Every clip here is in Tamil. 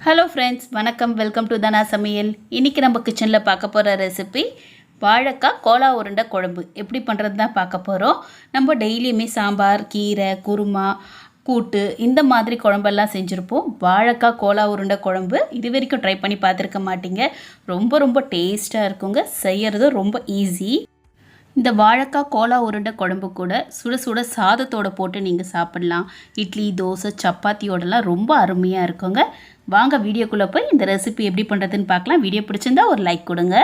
ஹலோ ஃப்ரெண்ட்ஸ், வணக்கம். வெல்கம் டு தனா சமையல். இன்றைக்கி நம்ம கிச்சனில் பார்க்க போகிற ரெசிபி வாழைக்காய் கோலா உருண்டை குழம்பு எப்படி பண்ணுறது தான் பார்க்க போகிறோம். நம்ம டெய்லியுமே சாம்பார், கீரை, குருமா, கூட்டு இந்த மாதிரி குழம்பெல்லாம் செஞ்சுருப்போம். வாழைக்காய் கோலா உருண்டை குழம்பு இது வரைக்கும் ட்ரை பண்ணி பார்த்துருக்க மாட்டீங்க. ரொம்ப டேஸ்ட்டாக இருக்குங்க. செய்கிறது ரொம்ப ஈஸி. இந்த வாழைக்காய் கோலா உருண்டை குழம்பு கூட சுட சுட சாதத்தோடு போட்டு நீங்கள் சாப்பிட்லாம். இட்லி, தோசை, சப்பாத்தியோடலாம் ரொம்ப அருமையாக இருக்குங்க. வாங்க வீடியோக்குள்ளே போய் இந்த ரெசிபி எப்படி பண்ணுறதுன்னு பார்க்கலாம். வீடியோ பிடிச்சிருந்தா ஒரு லைக் கொடுங்க.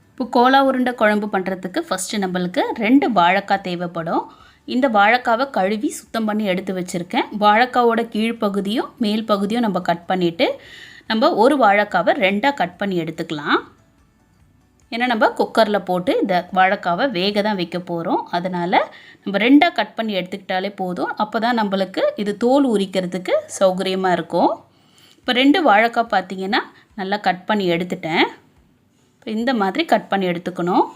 இப்போ கோலா உருண்டை குழம்பு பண்ணுறதுக்கு ஃபஸ்ட்டு நம்மளுக்கு 2 வாழைக்காய் தேவைப்படும். இந்த வாழைக்காவை கழுவி சுத்தம் பண்ணி எடுத்து வச்சுருக்கேன். வாழைக்காவோட கீழ்ப்பகுதியும் மேல் பகுதியும் நம்ம கட் பண்ணிவிட்டு நம்ம ஒரு வாழைக்காவை 2ஆக கட் பண்ணி எடுத்துக்கலாம். ஏன்னா நம்ம குக்கரில் போட்டு இந்த வாழைக்காவை வேக தான் வைக்க போகிறோம். அதனால் நம்ம 2ஆக கட் பண்ணி எடுத்துக்கிட்டாலே போதும். அப்போ தான் நம்மளுக்கு இது தோல் உரிக்கிறதுக்கு சௌகரியமாக இருக்கும். இப்போ 2 வாழைக்காய் பார்த்திங்கன்னா நல்லா கட் பண்ணி எடுத்துட்டேன். இப்போ இந்த மாதிரி கட் பண்ணி எடுத்துக்கணும்.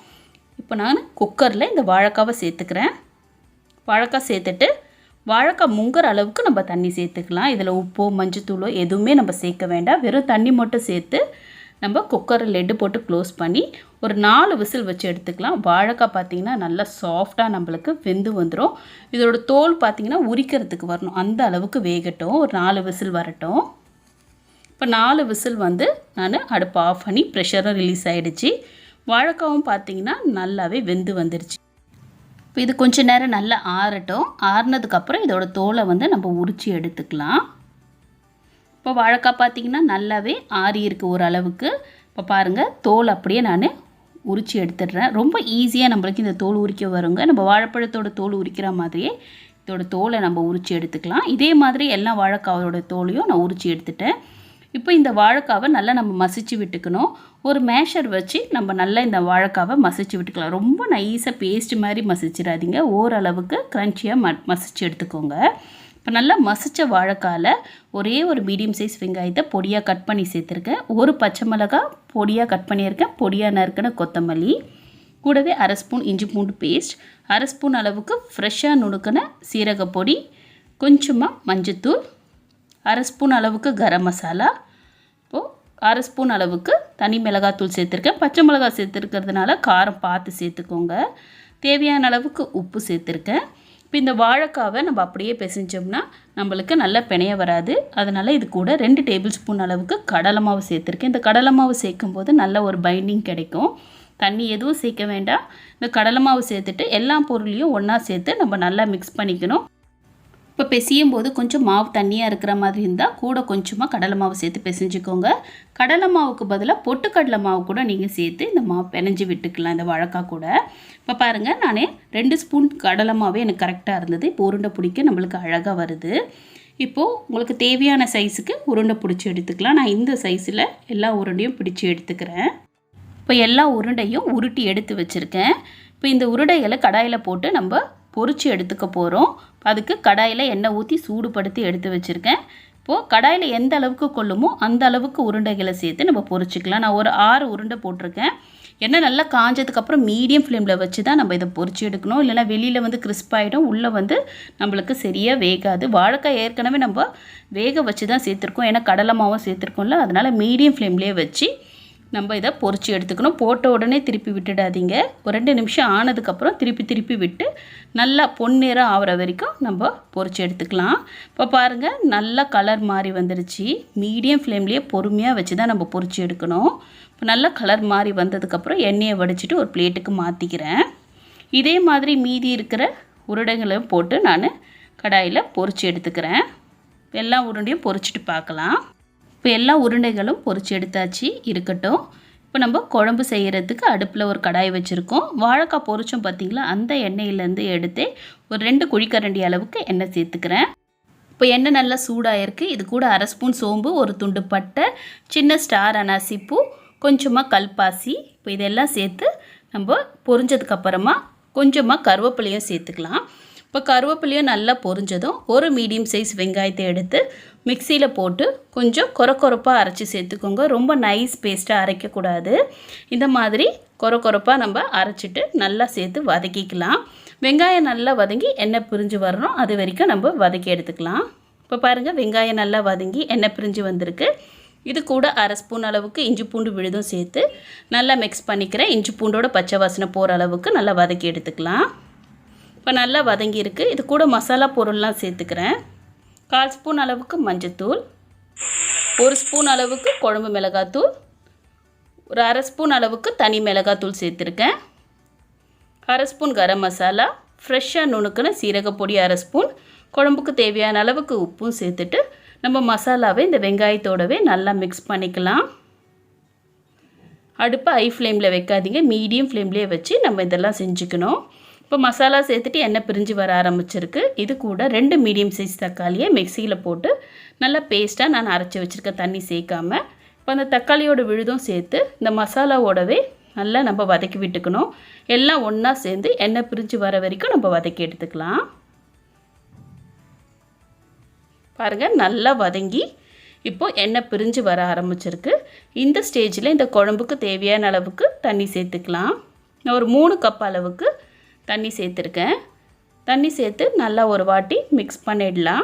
இப்போ நான் குக்கரில் இந்த வாழைக்காவை சேர்த்துக்கிறேன். வாழைக்காய் சேர்த்துட்டு வாழைக்காய் முங்குற அளவுக்கு நம்ம தண்ணி சேர்த்துக்கலாம். இதில் உப்போ மஞ்சத்தூளோ எதுவுமே நம்ம சேர்க்க வேண்டாம். வெறும் தண்ணி மட்டும் சேர்த்து நம்ம குக்கரில் லெட்டு போட்டு க்ளோஸ் பண்ணி ஒரு 4 விசில் வச்சு எடுத்துக்கலாம். வாழைக்காய் பார்த்திங்கன்னா நல்லா சாஃப்டாக நம்மளுக்கு வெந்து வந்துடும். இதோட தோல் பார்த்திங்கன்னா உரிக்கிறதுக்கு வரணும். அந்த அளவுக்கு வேகட்டும். ஒரு 4 விசில் வரட்டும். இப்போ 4 விசில் வந்து நான் அடுப்பு ஆஃப் பண்ணி ப்ரெஷரும் ரிலீஸ் ஆகிடுச்சு. வாழைக்காவும் பார்த்திங்கன்னா நல்லாவே வெந்து வந்துடுச்சு. இப்போ இது கொஞ்சம் நேரம் நல்லா ஆறட்டும். ஆறுனதுக்கப்புறம் இதோட தோலை வந்து நம்ம உரித்து எடுத்துக்கலாம். இப்போ வாழைக்காய் பார்த்திங்கன்னா நல்லாவே ஆறி இருக்குது ஓரளவுக்கு. இப்போ பாருங்கள், தோல் அப்படியே நான் உரித்து எடுத்துடுறேன். ரொம்ப ஈஸியாக நம்மளுக்கு இந்த தோல் உரிக்க வருங்க. நம்ம வாழைப்பழத்தோட தோல் உரிக்கிற மாதிரியே இதோட தோலை நம்ம உரித்து எடுத்துக்கலாம். இதே மாதிரி எல்லா வாழைக்காயோட தோலையும் நான் உரித்து எடுத்துட்டேன். இப்போ இந்த வாழைக்காவை நல்லா நம்ம மசிச்சு விட்டுக்கணும். ஒரு மேஷர் வச்சு நம்ம நல்லா இந்த வாழைக்காவை மசிச்சு விட்டுக்கலாம். ரொம்ப நைஸாக பேஸ்ட் மாதிரி மசிச்சிடாதீங்க. ஓரளவுக்கு க்ரன்ச்சியாக மசிச்சு எடுத்துக்கோங்க. இப்போ நல்லா மசித்த வாழைக்காயில் ஒரே ஒரு மீடியம் சைஸ் வெங்காயத்தை பொடியாக கட் பண்ணி சேர்த்துருக்கேன். ஒரு பச்சை மிளகாய் பொடியாக கட் பண்ணியிருக்கேன். பொடியாக நறுக்கின கொத்தமல்லி, கூடவே 1/2 ஸ்பூன் இஞ்சி பூண்டு பேஸ்ட், 1/2 ஸ்பூன் அளவுக்கு ஃப்ரெஷ்ஷாக நுணுக்கின சீரகப்பொடி, கொஞ்சமாக மஞ்சத்தூள், 1/2 ஸ்பூன் அளவுக்கு கரம் மசாலா, இப்போது 1/2 ஸ்பூன் அளவுக்கு தனி மிளகாத்தூள் சேர்த்துருக்கேன். பச்சை மிளகாய் சேர்த்துருக்கிறதுனால காரம் பார்த்து சேர்த்துக்கோங்க. தேவையான அளவுக்கு உப்பு சேர்த்துருக்கேன். இப்போ இந்த வாழைக்காவை நம்ம அப்படியே பிசைஞ்சோம்னா நம்மளுக்கு நல்லா பிணைய வராது. அதனால் இது கூட 2 டேபிள் ஸ்பூன் அளவுக்கு கடலை மாவு சேர்த்துருக்கேன். இந்த கடலை மாவு சேர்க்கும்போது நல்ல ஒரு பைண்டிங் கிடைக்கும். தண்ணி எதுவும் சேர்க்க வேண்டாம். இந்த கடலை மாவு சேர்த்துட்டு எல்லா பொருளையும் ஒன்றா சேர்த்து நம்ம நல்லா மிக்ஸ் பண்ணிக்கணும். இப்போ பிசையும் போது கொஞ்சம் மாவு தண்ணியாக இருக்கிற மாதிரி இருந்தால் கூட கொஞ்சமாக கடலை மாவு சேர்த்து பிசைஞ்சிக்கோங்க. கடலை மாவுக்கு பதிலாக பொட்டுக்கடலை மாவு கூட நீங்கள் சேர்த்து இந்த மாவு பிணைஞ்சி விட்டுக்கலாம் இந்த வாழைக்காய் கூட. இப்போ பாருங்கள், நான் 2 ஸ்பூன் கடலை மாவே எனக்கு கரெக்டாக இருந்தது. இப்போ உருண்டை பிடிக்க நம்மளுக்கு அழகாக வருது. இப்போது உங்களுக்கு தேவையான சைஸுக்கு உருண்டை பிடிச்சி எடுத்துக்கலாம். நான் இந்த சைஸில் எல்லா உருண்டையும் பிடிச்சி எடுத்துக்கிறேன். இப்போ எல்லா உருண்டையும் உருட்டி எடுத்து வச்சுருக்கேன். இப்போ இந்த உருண்டைகளை கடாயில் போட்டு நம்ம பொரித்து எடுத்துக்க போகிறோம். அதுக்கு கடாயில் எண்ணெய் ஊற்றி சூடுபடுத்தி எடுத்து வச்சுருக்கேன். இப்போது கடாயில் எந்த அளவுக்கு கொள்ளுமோ அந்த அளவுக்கு உருண்டைகளை சேர்த்து நம்ம பொரிச்சிக்கலாம். நான் ஒரு 6 உருண்டை போட்டிருக்கேன். எண்ணெய் நல்லா காஞ்சதுக்கப்புறம் மீடியம் ஃப்ளேமில் வச்சு தான் நம்ம இதை பொரிச்சு எடுக்கணும். இல்லைனா வெளியில் வந்து கிறிஸ்பாயிடும், உள்ளே வந்து நம்மளுக்கு சரியாக வேகாது. வாழைக்காய் ஏற்கனவே நம்ம வேக வச்சு தான் சேர்த்துருக்கோம். ஏன்னா கடலை மாவும் சேர்த்துருக்கோம்ல, அதனால் மீடியம் ஃப்ளேம்லேயே வச்சு நம்ம இதை பொரிச்சு எடுத்துக்கணும். போட்ட உடனே திருப்பி விட்டுடாதீங்க. ஒரு 2 நிமிஷம் ஆனதுக்கப்புறம் திருப்பி விட்டு நல்லா பொன்னிறம் ஆகிற வரைக்கும் நம்ம பொரிச்சு எடுத்துக்கலாம். இப்போ பாருங்கள், நல்லா கலர் மாறி வந்துடுச்சு. மீடியம் ஃப்ளேம்லேயே பொறுமையாக வச்சு தான் நம்ம பொரிச்சு எடுக்கணும். இப்போ நல்லா கலர் மாறி வந்ததுக்கப்புறம் எண்ணெயை வடிச்சிட்டு ஒரு பிளேட்டுக்கு மாற்றிக்கிறேன். இதே மாதிரி மீதி இருக்கிற உருண்டைகளையும் போட்டு நான் கடாயில் பொரிச்சு எடுத்துக்கிறேன். எல்லா உருண்டையும் பொரிச்சிட்டு பார்க்கலாம். இப்போ எல்லா உருண்டைகளும் பொரிச்சு எடுத்தாச்சு, இருக்கட்டும். இப்போ நம்ம குழம்பு செய்கிறதுக்கு அடுப்பில் ஒரு கடாய் வச்சுருக்கோம். வாழைக்காய் பொரிச்சோம் பார்த்திங்களா, அந்த எண்ணெயிலேருந்து எடுத்து ஒரு 2 குழிக்கரண்டி அளவுக்கு எண்ணெய் சேர்த்துக்கிறேன். இப்போ எண்ணெய் நல்லா சூடாகிருக்கு. இது கூட 1/2 ஸ்பூன் சோம்பு, ஒரு துண்டு பட்டை, சின்ன ஸ்டார் அனாசிப்பூ, கொஞ்சமாக கல்பாசி, இப்போ இதெல்லாம் சேர்த்து நம்ம பொரிஞ்சதுக்கப்புறமா கொஞ்சமாக கருவேப்பிலையும் சேர்த்துக்கலாம். இப்போ கருவேப்பிலையும் நல்லா பொரிஞ்சதும் ஒரு மீடியம் சைஸ் வெங்காயத்தை எடுத்து மிக்சியில் போட்டு கொஞ்சம் கொரப்பாக அரைச்சி சேர்த்துக்கோங்க. ரொம்ப நைஸ் பேஸ்ட்டாக அரைக்கக்கூடாது. இந்த மாதிரி கொரப்பாக நம்ம அரைச்சிட்டு நல்லா சேர்த்து வதக்கிக்கலாம். வெங்காயம் நல்லா வதங்கி எண்ணெய் பிரிஞ்சு வரணும், அது வரைக்கும் நம்ம வதக்கி எடுத்துக்கலாம். இப்போ பாருங்கள் வெங்காயம் நல்லா வதங்கி எண்ணெய் பிரிஞ்சு வந்திருக்கு. இது கூட 1/2 ஸ்பூன் அளவுக்கு இஞ்சி பூண்டு விழுதும் சேர்த்து நல்லா மிக்ஸ் பண்ணிக்கிறேன். இஞ்சி பூண்டோட பச்சை வாசனை போகிற அளவுக்கு நல்லா வதக்கி எடுத்துக்கலாம். இப்போ நல்லா வதங்கியிருக்கு. இது கூட மசாலா பொருள்லாம் சேர்த்துக்கிறேன். 1/4 ஸ்பூன் அளவுக்கு மஞ்சத்தூள், 1 ஸ்பூன் அளவுக்கு குழம்பு மிளகாத்தூள், ஒரு 1/2 ஸ்பூன் அளவுக்கு தனி மிளகாத்தூள் சேர்த்துருக்கேன். 1/2 ஸ்பூன் கரம் மசாலா, ஃப்ரெஷ்ஷாக நுணுக்குன சீரகப்பொடி 1/2 ஸ்பூன், குழம்புக்கு தேவையான அளவுக்கு உப்பும் சேர்த்துட்டு நம்ம மசாலாவை இந்த வெங்காயத்தோடவே நல்லா மிக்ஸ் பண்ணிக்கலாம். அடுப்பை ஹை ஃப்ளேமில் வைக்காதீங்க, மீடியம் ஃப்ளேம்லேயே வச்சு நம்ம இதெல்லாம் செஞ்சுக்கணும். இப்போ மசாலா சேர்த்துட்டு எண்ணெய் பிரிஞ்சு வர ஆரம்பிச்சிருக்கு. இது கூட 2 மீடியம் சைஸ் தக்காளியை மிக்சியில் போட்டு நல்லா பேஸ்ட்டாக நான் அரைச்சி வச்சுருக்கேன், தண்ணி சேர்க்காமல். இப்போ அந்த தக்காளியோட விழுதும் சேர்த்து இந்த மசாலாவோடவே நல்லா நம்ம வதக்கி விட்டுக்கணும். எல்லாம் ஒன்றா சேர்ந்து எண்ணெய் பிரிஞ்சு வர வரைக்கும் நம்ம வதக்கி எடுத்துக்கலாம். பாருங்கள் நல்லா வதங்கி இப்போது எண்ணெய் பிரிஞ்சு வர ஆரம்பிச்சிருக்கு. இந்த ஸ்டேஜில் இந்த குழம்புக்கு தேவையான அளவுக்கு தண்ணி சேர்த்துக்கலாம். நான் ஒரு 3 கப் அளவுக்கு தண்ணி சேர்த்துருக்கேன். தண்ணி சேர்த்து நல்லா ஒரு வாட்டி மிக்ஸ் பண்ணிடலாம்.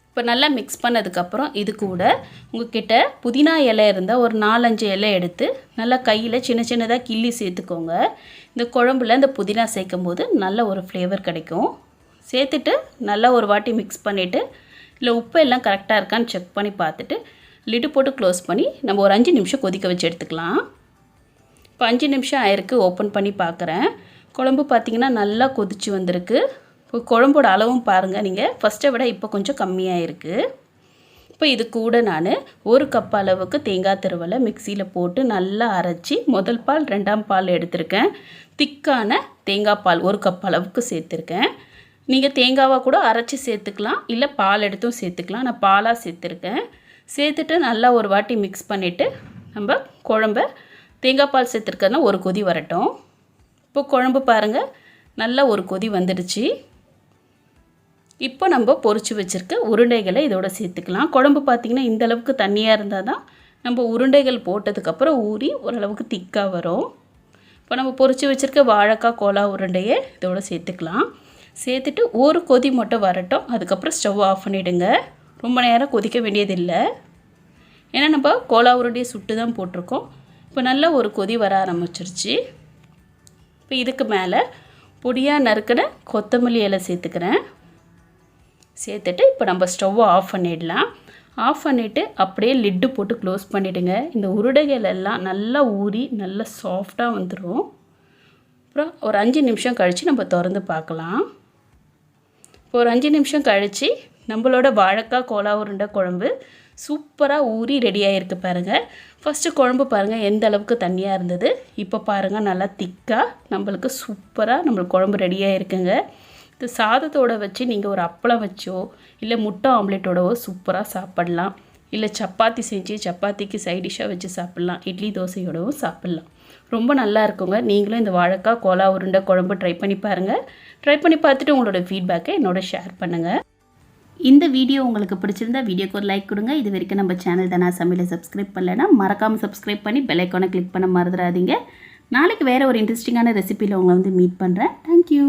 இப்போ நல்லா மிக்ஸ் பண்ணதுக்கப்புறம் இது கூட உங்கள்கிட்ட புதினா இலை இருந்தால் ஒரு 4-5 இலை எடுத்து நல்லா கையில் சின்ன சின்னதாக கிள்ளி சேர்த்துக்கோங்க. இந்த குழம்புல இந்த புதினா சேர்க்கும் போது நல்ல ஒரு ஃப்ளேவர் கிடைக்கும். சேர்த்துட்டு நல்லா ஒரு வாட்டி மிக்ஸ் பண்ணிவிட்டு இல்லை உப்பு எல்லாம் கரெக்டாக இருக்கான்னு செக் பண்ணி பார்த்துட்டு லிட்டு போட்டு க்ளோஸ் பண்ணி நம்ம ஒரு 5 நிமிஷம் கொதிக்க வச்சு எடுத்துக்கலாம். இப்போ 5 நிமிஷம் ஆயிருக்கு. ஓப்பன் பண்ணி பார்க்குறேன். குழம்பு பார்த்திங்கன்னா நல்லா கொதிச்சு வந்திருக்கு. இப்போ குழம்போட அளவும் பாருங்கள், நீங்கள் ஃபஸ்ட்டை விட இப்போ கொஞ்சம் கம்மியாக இருக்குது. இப்போ இது கூட நான் 1 கப் அளவுக்கு தேங்காய் துருவலை மிக்சியில் போட்டு நல்லா அரைச்சி முதல் பால் 2ஆம் பால் எடுத்திருக்கேன். திக்கான தேங்காய் பால் 1 கப் அளவுக்கு சேர்த்துருக்கேன். நீங்கள் தேங்காவை கூட அரைச்சி சேர்த்துக்கலாம், இல்லை பால் எடுத்தும் சேர்த்துக்கலாம். நான் பாலாக சேர்த்துருக்கேன். சேர்த்துட்டு நல்லா ஒரு வாட்டி மிக்ஸ் பண்ணிவிட்டு நம்ம குழம்ப தேங்காய் பால் சேர்த்துருக்கறதுனா ஒரு கொதி வரட்டும். இப்போ குழம்பு பாருங்கள் நல்லா ஒரு கொதி வந்துடுச்சு. இப்போ நம்ம பொரிச்சு வச்சுருக்க உருண்டைகளை இதோட சேர்த்துக்கலாம். குழம்பு பார்த்திங்கன்னா இந்தளவுக்கு தண்ணியாக இருந்தால் தான் நம்ம உருண்டைகள் போட்டதுக்கப்புறம் ஊறி ஓரளவுக்கு திக்காக வரும். இப்போ நம்ம பொரிச்சு வச்சுருக்க வாழைக்காய் கோலா உருண்டையை இதோட சேர்த்துக்கலாம். சேர்த்துட்டு ஒரு கொதி மட்டும் வரட்டும். அதுக்கப்புறம் ஸ்டவ் ஆஃப் பண்ணிவிடுங்க. ரொம்ப நேரம் கொதிக்க வேண்டியதில்லை, ஏன்னா நம்ம கோலா உருண்டையை சுட்டு தான் போட்டிருக்கோம். இப்போ நல்லா ஒரு கொதி வர ஆரம்பிச்சிருச்சு. இப்போ இதுக்கு மேலே பொடியாக நறுக்கின கொத்தமல்லி இலை சேர்த்துக்கிறேன். சேர்த்துட்டு இப்போ நம்ம ஸ்டவ்வை ஆஃப் பண்ணிடலாம். ஆஃப் பண்ணிவிட்டு அப்படியே லிட்டு போட்டு க்ளோஸ் பண்ணிவிடுங்க. இந்த உருண்டைகள் எல்லாம் நல்லா ஊறி நல்லா சாஃப்டாக வந்துடும். அப்புறம் ஒரு 5 நிமிஷம் கழித்து நம்ம திறந்து பார்க்கலாம். இப்போ ஒரு 5 நிமிஷம் கழித்து நம்மளோட வாழைக்காய் கோலா உருண்டை குழம்பு சூப்பராக ஊறி ரெடியாக இருக்குது பாருங்கள். ஃபஸ்ட்டு குழம்பு பாருங்கள் எந்த அளவுக்கு தண்ணியாக இருந்தது. இப்போ பாருங்கள் நல்லா திக்காக நம்மளுக்கு சூப்பராக நம்மளுக்கு குழம்பு ரெடியாக இருக்குங்க. இது சாதத்தோடு வச்சு நீங்கள் ஒரு அப்பளம் வச்சோ இல்லை முட்டை ஆம்லேட்டோடவோ சூப்பராக சாப்பிட்லாம். இல்லை சப்பாத்தி செஞ்சு சப்பாத்திக்கு சைடிஷ்ஷாக வச்சு சாப்பிட்லாம். இட்லி தோசையோடவும் சாப்பிட்லாம். ரொம்ப நல்லா இருக்குங்க. நீங்களும் இந்த வாழைக்காய் கோலா உருண்டை குழம்பு ட்ரை பண்ணி பாருங்கள். ட்ரை பண்ணி பார்த்துட்டு உங்களோட ஃபீட்பேக்கை என்னோட ஷேர் பண்ணுங்கள். இந்த வீடியோ உங்களுக்கு பிடிச்சிருந்தா வீடியோக்கு ஒரு லைக் கொடுங்க. இது வரைக்கும் நம்ம சேனல் தனா சமையலை சப்ஸ்கிரைப் பண்ணலைன்னா மறக்காமல் சப்ஸ்கிரைப் பண்ணி பெல் ஐக்கானை கிளிக் பண்ண மறந்துடாதீங்க. நாளைக்கு வேறு ஒரு இன்ட்ரெஸ்டிங்கான ரெசிபியில் உங்களை மீட் பண்ணுறேன். தேங்க்யூ.